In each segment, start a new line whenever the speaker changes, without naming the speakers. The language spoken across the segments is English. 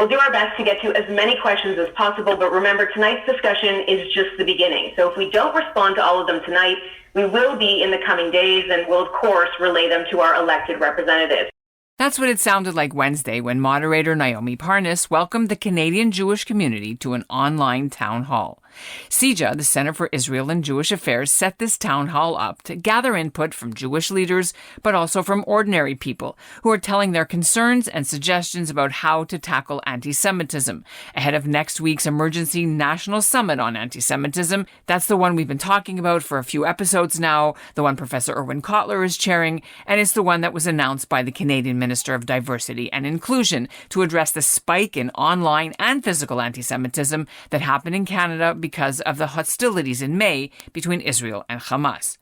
We'll do our best to get to as many questions as possible, but remember, tonight's discussion is just the beginning. So if we don't respond to all of them tonight, we will be in the coming days and will, of course, relay them to our elected representatives.
That's what it sounded like Wednesday when moderator Naomi Parnas welcomed the Canadian Jewish community to an online town hall. CIJA, the Center for Israel and Jewish Affairs, set this town hall up to gather input from Jewish leaders, but also from ordinary people who are telling their concerns and suggestions about how to tackle anti-Semitism ahead of next week's emergency national summit on anti-Semitism. That's the one we've been talking about for a few episodes now, the one Professor Irwin Cotler is chairing, and it's the one that was announced by the Canadian Minister of Diversity and Inclusion to address the spike in online and physical anti-Semitism that happened in Canada because of the hostilities in May between Israel and Hamas.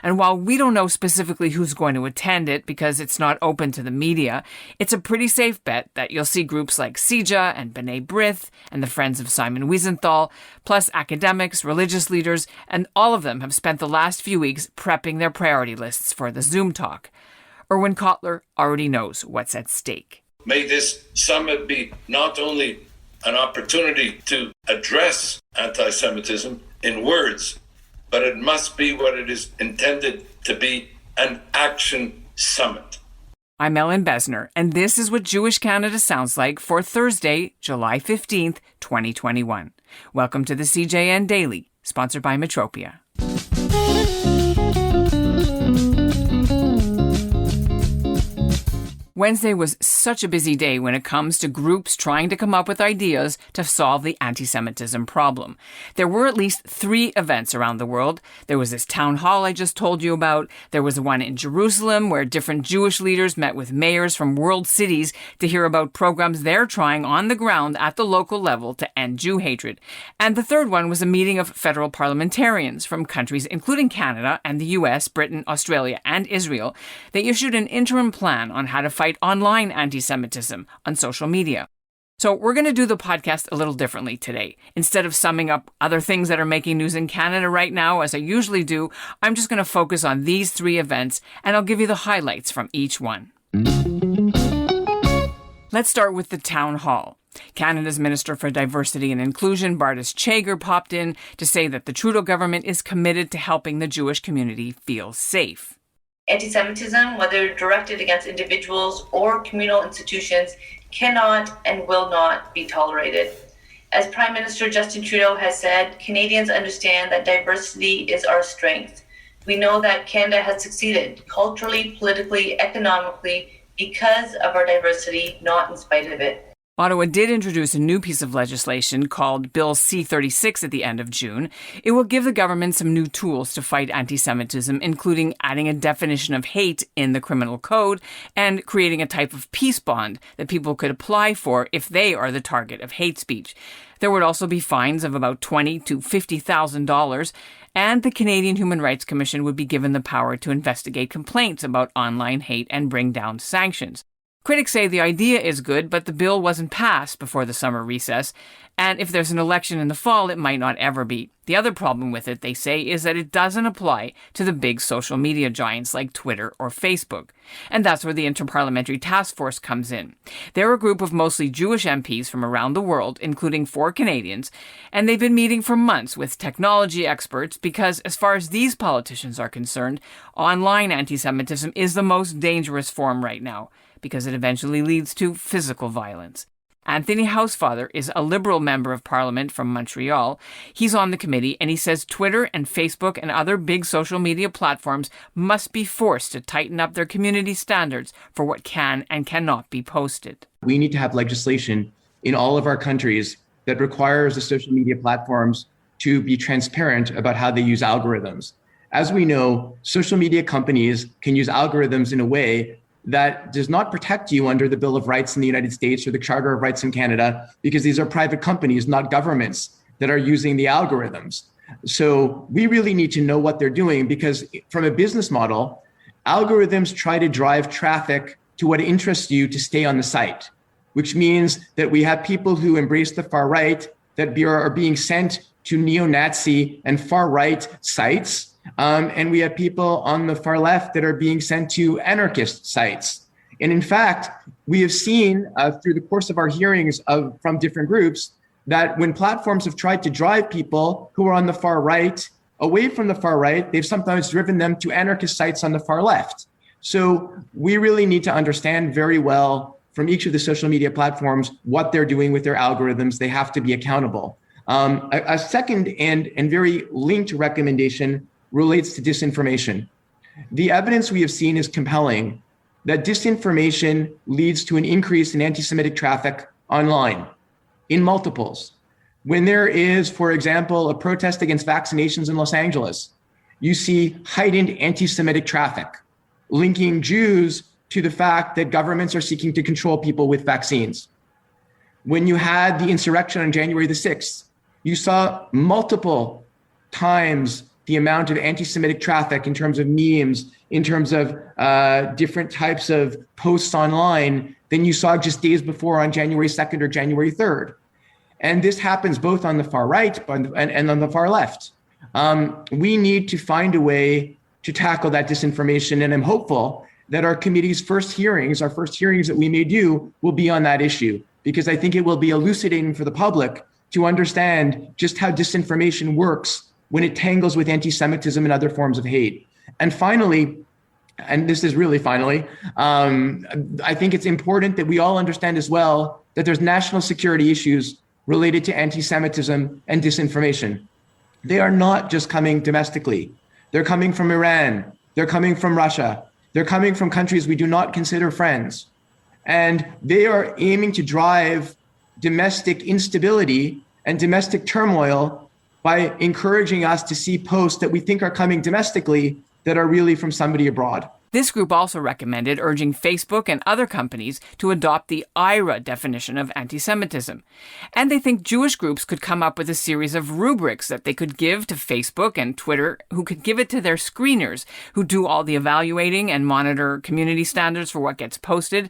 And while we don't know specifically who's going to attend it because it's not open to the media, it's a pretty safe bet that you'll see groups like CIJA and B'nai B'rith and the Friends of Simon Wiesenthal, plus academics, religious leaders, and all of them have spent the last few weeks prepping their priority lists for the Zoom talk. Irwin Cotler already knows what's at stake.
May this summit be not only an opportunity to address anti-Semitism in words, but it must be what it is intended to be, an action summit.
I'm Ellen Besner, and this is what Jewish Canada sounds like for Thursday, July 15th, 2021. Welcome to the CJN Daily, sponsored by Metropia. Wednesday was such a busy day when it comes to groups trying to come up with ideas to solve the anti-Semitism problem. There were at least 3 events around the world. There was this town hall I just told you about. There was one in Jerusalem where different Jewish leaders met with mayors from world cities to hear about programs they're trying on the ground at the local level to end Jew hatred. And the third one was a meeting of federal parliamentarians from countries including Canada and the US, Britain, Australia, and Israel. They issued an interim plan on how to fight online anti-Semitism on social media. So we're going to do the podcast a little differently today. Instead of summing up other things that are making news in Canada right now, as I usually do, I'm just going to focus on these 3 events, and I'll give you the highlights from each one. Let's start with the town hall. Canada's Minister for Diversity and Inclusion, Bardas Chayger, popped in to say that the Trudeau government is committed to helping the Jewish community feel safe.
Anti-Semitism, whether directed against individuals or communal institutions, cannot and will not be tolerated. As Prime Minister Justin Trudeau has said, Canadians understand that diversity is our strength. We know that Canada has succeeded culturally, politically, economically because of our diversity, not in spite of it.
Ottawa did introduce a new piece of legislation called Bill C-36 at the end of June. It will give the government some new tools to fight anti-Semitism, including adding a definition of hate in the criminal code and creating a type of peace bond that people could apply for if they are the target of hate speech. There would also be fines of about $20,000 to $50,000, and the Canadian Human Rights Commission would be given the power to investigate complaints about online hate and bring down sanctions. Critics say the idea is good, but the bill wasn't passed before the summer recess, and if there's an election in the fall, it might not ever be. The other problem with it, they say, is that it doesn't apply to the big social media giants like Twitter or Facebook. And that's where the Interparliamentary Task Force comes in. They're a group of mostly Jewish MPs from around the world, including 4 Canadians, and they've been meeting for months with technology experts because, as far as these politicians are concerned, online anti-Semitism is the most dangerous form right now, because it eventually leads to physical violence. Anthony Housefather is a Liberal member of Parliament from Montreal. He's on the committee, and he says Twitter and Facebook and other big social media platforms must be forced to tighten up their community standards for what can and cannot be posted.
We need to have legislation in all of our countries that requires the social media platforms to be transparent about how they use algorithms. As we know, social media companies can use algorithms in a way that does not protect you under the Bill of Rights in the United States or the Charter of Rights in Canada, because these are private companies, not governments, that are using the algorithms. So we really need to know what they're doing, because from a business model, algorithms try to drive traffic to what interests you to stay on the site, which means that we have people who embrace the far right that are being sent to neo-Nazi and far right sites. And we have people on the far left that are being sent to anarchist sites. And in fact, we have seen through the course of our hearings from different groups that when platforms have tried to drive people who are on the far right away from the far right, they've sometimes driven them to anarchist sites on the far left. So we really need to understand very well from each of the social media platforms what they're doing with their algorithms. They have to be accountable. A second and very linked recommendation relates to disinformation. The evidence we have seen is compelling that disinformation leads to an increase in anti-Semitic traffic online in multiples. When there is, for example, a protest against vaccinations in Los Angeles, you see heightened anti-Semitic traffic linking Jews to the fact that governments are seeking to control people with vaccines. When you had the insurrection on January the 6th, you saw multiple times the amount of anti-Semitic traffic in terms of memes, in terms of different types of posts online than you saw just days before on January 2nd or January 3rd. And this happens both on the far right and on the far left. We need to find a way to tackle that disinformation. And I'm hopeful that our committee's first hearings that we may do, will be on that issue, because I think it will be elucidating for the public to understand just how disinformation works when it tangles with anti-Semitism and other forms of hate. And finally, and this is really finally, I think it's important that we all understand as well that there's national security issues related to anti-Semitism and disinformation. They are not just coming domestically. They're coming from Iran. They're coming from Russia. They're coming from countries we do not consider friends. And they are aiming to drive domestic instability and domestic turmoil by encouraging us to see posts that we think are coming domestically that are really from somebody abroad.
This group also recommended urging Facebook and other companies to adopt the IHRA definition of anti-Semitism. And they think Jewish groups could come up with a series of rubrics that they could give to Facebook and Twitter, who could give it to their screeners, who do all the evaluating and monitor community standards for what gets posted.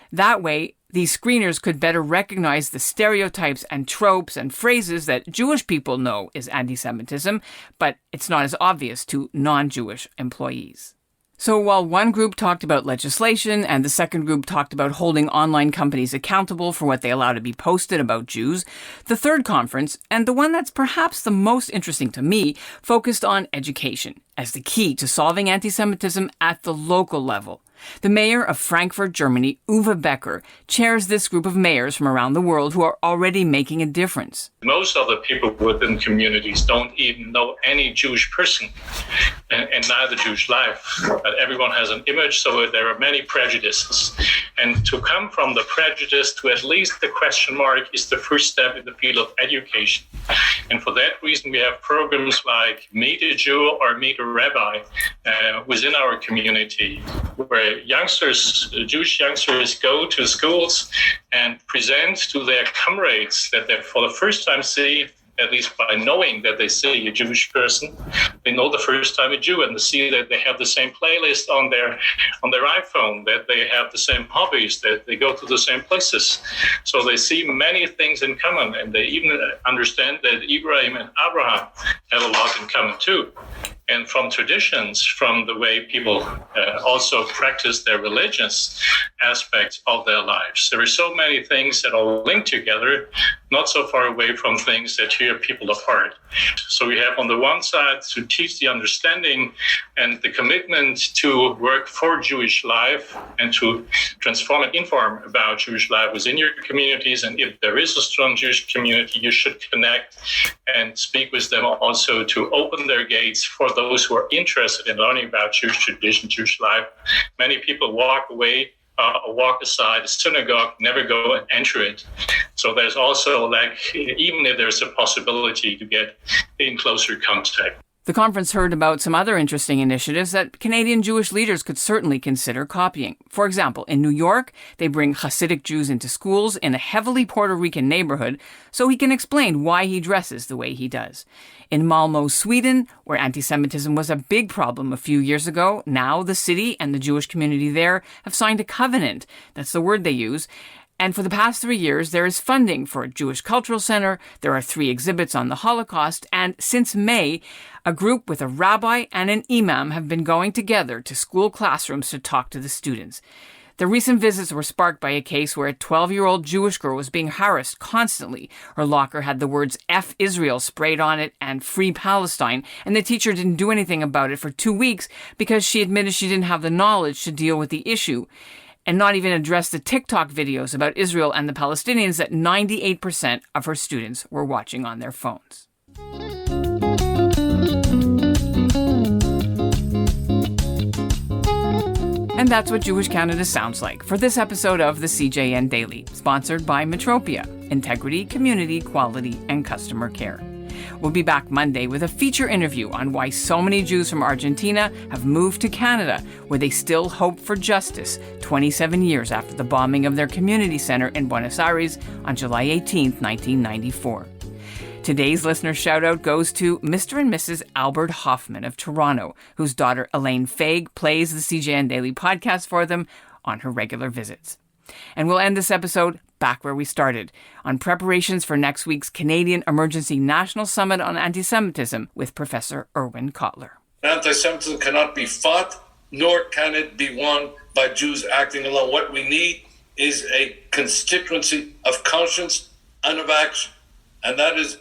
That way, these screeners could better recognize the stereotypes and tropes and phrases that Jewish people know is anti-Semitism, but it's not as obvious to non-Jewish employees. So while one group talked about legislation and the second group talked about holding online companies accountable for what they allow to be posted about Jews, the third conference, and the one that's perhaps the most interesting to me, focused on education as the key to solving anti-Semitism at the local level. The mayor of Frankfurt, Germany, Uwe Becker, chairs this group of mayors from around the world who are already making a difference.
Most of the people within communities don't even know any Jewish person and neither Jewish life. But everyone has an image, so there are many prejudices. And to come from the prejudice to at least the question mark is the first step in the field of education. And for that reason, we have programs like Meet a Jew or Meet a Rabbi within our community, where Jewish youngsters go to schools and present to their comrades that they for the first time see, at least by knowing that they see a Jewish person, they know the first time a Jew, and they see that they have the same playlist on their iPhone, that they have the same hobbies, that they go to the same places. So they see many things in common, and they even understand that Ibrahim and Abraham have a lot in common too. And from traditions, from the way people also practice their religious aspects of their lives. There are so many things that are linked together, not so far away from things that tear people apart. So we have on the one side to teach the understanding and the commitment to work for Jewish life and to transform and inform about Jewish life within your communities. And if there is a strong Jewish community, you should connect and speak with them also to open their gates for those who are interested in learning about Jewish tradition, Jewish life. Many people walk away or walk aside a synagogue, never go and enter it. So there's also even if there's a possibility to get in closer contact.
The conference heard about some other interesting initiatives that Canadian Jewish leaders could certainly consider copying. For example, in New York, they bring Hasidic Jews into schools in a heavily Puerto Rican neighborhood so he can explain why he dresses the way he does. In Malmö, Sweden, where anti-Semitism was a big problem a few years ago, now the city and the Jewish community there have signed a covenant. That's the word they use. And for the past 3 years, there is funding for a Jewish cultural center. There are 3 exhibits on the Holocaust. And since May, a group with a rabbi and an imam have been going together to school classrooms to talk to the students. The recent visits were sparked by a case where a 12-year-old Jewish girl was being harassed constantly. Her locker had the words F Israel sprayed on it and Free Palestine, and the teacher didn't do anything about it for 2 weeks because she admitted she didn't have the knowledge to deal with the issue, and not even address the TikTok videos about Israel and the Palestinians that 98% of her students were watching on their phones. And that's what Jewish Canada sounds like for this episode of the CJN Daily, sponsored by Metropia, integrity, community, quality, and customer care. We'll be back Monday with a feature interview on why so many Jews from Argentina have moved to Canada, where they still hope for justice 27 years after the bombing of their community center in Buenos Aires on July 18, 1994. Today's listener shout-out goes to Mr. and Mrs. Albert Hoffman of Toronto, whose daughter Elaine Faig plays the CJN Daily podcast for them on her regular visits. And we'll end this episode back where we started, on preparations for next week's Canadian Emergency National Summit on Anti-Semitism with Professor Erwin Kotler.
Anti-Semitism cannot be fought, nor can it be won by Jews acting alone. What we need is a constituency of conscience and of action. And that is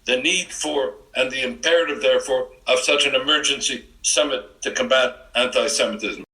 the need for and the imperative, therefore, of such an emergency summit to combat anti-Semitism.